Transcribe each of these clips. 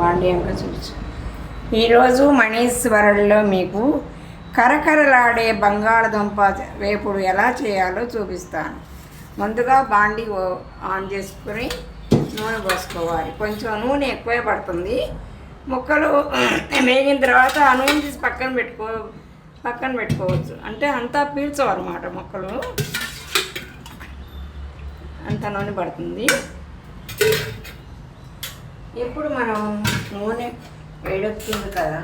బాండి అంక చూసి ఈరోజు మనీష్ వరల్డ్లో మీకు కరకరలాడే బంగాళదుంప వేపుడు ఎలా చేయాలో చూపిస్తాను. ముందుగా బాండి ఆన్ చేసుకుని నూనె పోసుకోవాలి. కొంచెం నూనె ఎక్కువే పడుతుంది. ముక్కలు వేగిన తర్వాత ఆ నూనె తీసి పక్కన పెట్టుకోవచ్చు. అంటే అంతా పీల్చవన్నమాట ముక్కలు, అంత నూనె పడుతుంది. ఇప్పుడు మనం నూనె వేడెక్కుతుంది కదా,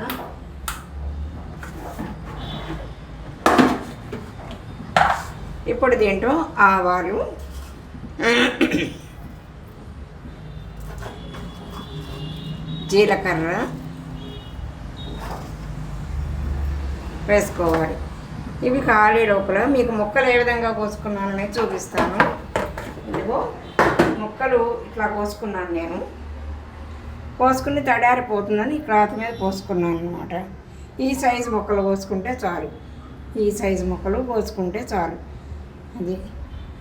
ఇప్పుడు దీంట్లో ఆవాలు, జీలకర్ర వేసుకోవాలి. ఇవి కాలే లోపల మీకు ముక్కలు ఏ విధంగా కోసుకున్నానని చూపిస్తాను. ఇదిగో ముక్కలు ఇట్లా కోసుకున్నాను. నేను కోసుకుని తడారిపోతుందని క్లాత్ మీద పోసుకున్నాను అనమాట. ఈ సైజు ముక్కలు కోసుకుంటే చాలు, ఈ సైజు ముక్కలు కోసుకుంటే చాలు. అది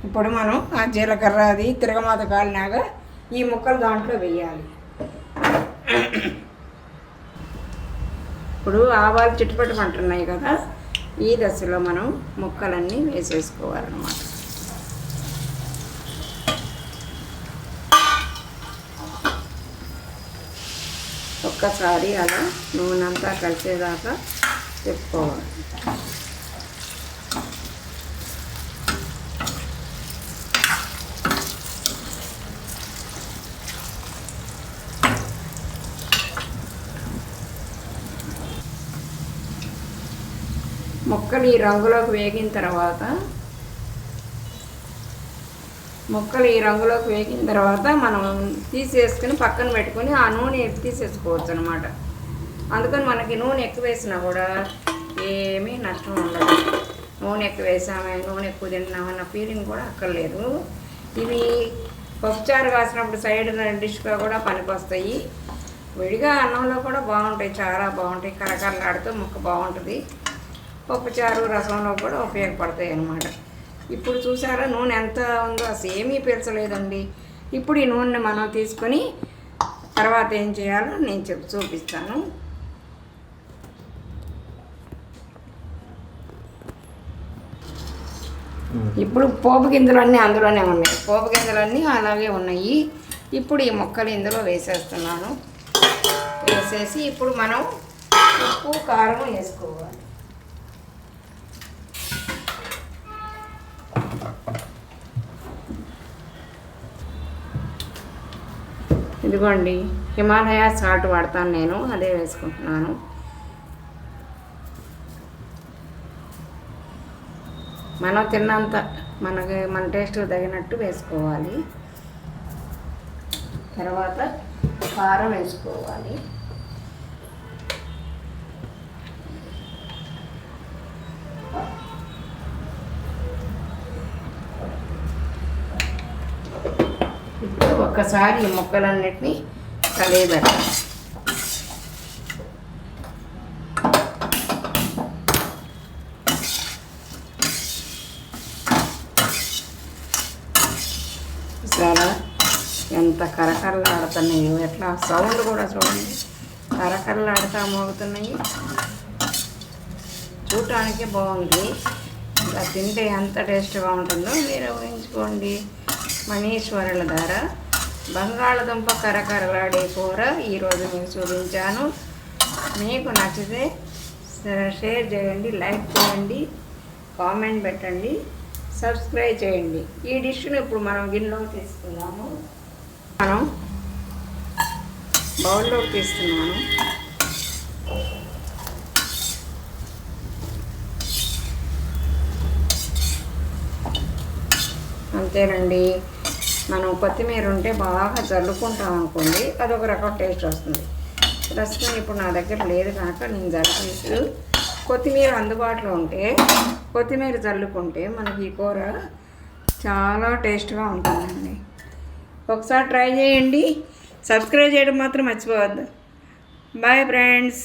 ఇప్పుడు మనం ఆ జీలకర్ర అది తిరగమాత కాలినాగా ఈ ముక్కలు దాంట్లో వేయాలి. ఇప్పుడు ఆవాలు చిట్టుపట్టుమంటున్నాయి కదా, ఈ దశలో మనం ముక్కలన్నీ వేసేసుకోవాలన్నమాట. ఒక్కసారి అలా నూనె అంతా కలిసేదాకా తిప్పుకోవాలి. ముక్కలు ఈ రంగులోకి వేగిన తర్వాత మనం తీసేసుకుని పక్కన పెట్టుకొని ఆ నూనె తీసేసుకోవచ్చు అనమాట. అందుకని మనకి నూనె ఎక్కువ వేసినా కూడా ఏమీ నష్టం ఉండదు. నూనె ఎక్కువ వేసామే, నూనె ఎక్కువ తింటున్నామన్న ఫీలింగ్ కూడా అక్కర్లేదు. ఇవి పప్పుచారు కాసినప్పుడు సైడ్ డిష్గా కూడా పనికొస్తాయి. విడిగా అన్నంలో కూడా బాగుంటాయి, చాలా బాగుంటాయి. కరకరలాడుతూ ముక్క బాగుంటుంది. పప్పుచారు రసంలో కూడా ఉపయోగపడతాయి అన్నమాట. ఇప్పుడు చూసారా నూనె ఎంత ఉందో, అసలు ఏమీ పీల్చలేదండి. ఇప్పుడు ఈ నూనెని మనం తీసుకొని తర్వాత ఏం చేయాలో నేను చూపిస్తాను. ఇప్పుడు పోపు గింజలన్నీ అందులోనే ఉన్నాయి, పోపు గింజలన్నీ అలాగే ఉన్నాయి. ఇప్పుడు ఈ ముక్కలు ఇందులో వేసేస్తున్నాను. వేసేసి ఇప్పుడు మనం ఉప్పు కారం వేసుకోవాలి. ఇదిగోండి హిమాలయ సాల్ట్ వాడతాను నేను, అదే వేసుకుంటున్నాను. మనం తిన్నంత మన టేస్ట్ తగినట్టు వేసుకోవాలి. తర్వాత కారం వేసుకోవాలి. ఇప్పుడు ఒక్కసారి ఈ ముక్కలన్నిటినీ కలియబెట్టాలి. చాలా ఎంత కరకరలాడుతున్నాయి, ఎట్లా సౌండ్ కూడా చూడండి, కరకరలాడుతూ మోగుతున్నాయి. చూడటానికి బాగుంది, ఇలా తింటే ఎంత టేస్ట్గా ఉంటుందో మీరు ఊహించుకోండి. మనీష్ వరల్డ్ ద్వారా బంగాళదుంప కరకరలాడే కూర ఈరోజు మీకు చూపించాను. మీకు నచ్చితే షేర్ చేయండి, లైక్ చేయండి, కామెంట్ పెట్టండి, సబ్స్క్రైబ్ చేయండి. ఈ డిష్ను ఇప్పుడు మనం గిన్నెలోకి తీసుకున్నాము. మనం బౌల్లోకి తీస్తున్నాను. అంతేనండి. మనం కొత్తిమీర ఉంటే బాగా చల్లుకుంటాం అనుకోండి, అదొక రకం టేస్ట్ వస్తుంది. ప్రస్తుతం ఇప్పుడు నా దగ్గర లేదు కనుక నేను జల్లుకుంటూ, కొత్తిమీర అందుబాటులో ఉంటే కొత్తిమీర చల్లుకుంటే మనకి ఈ కూర చాలా టేస్ట్గా ఉంటుందండి. ఒకసారి ట్రై చేయండి, సబ్స్క్రైబ్ చేయడం మాత్రం మర్చిపోవద్దు. Bye friends.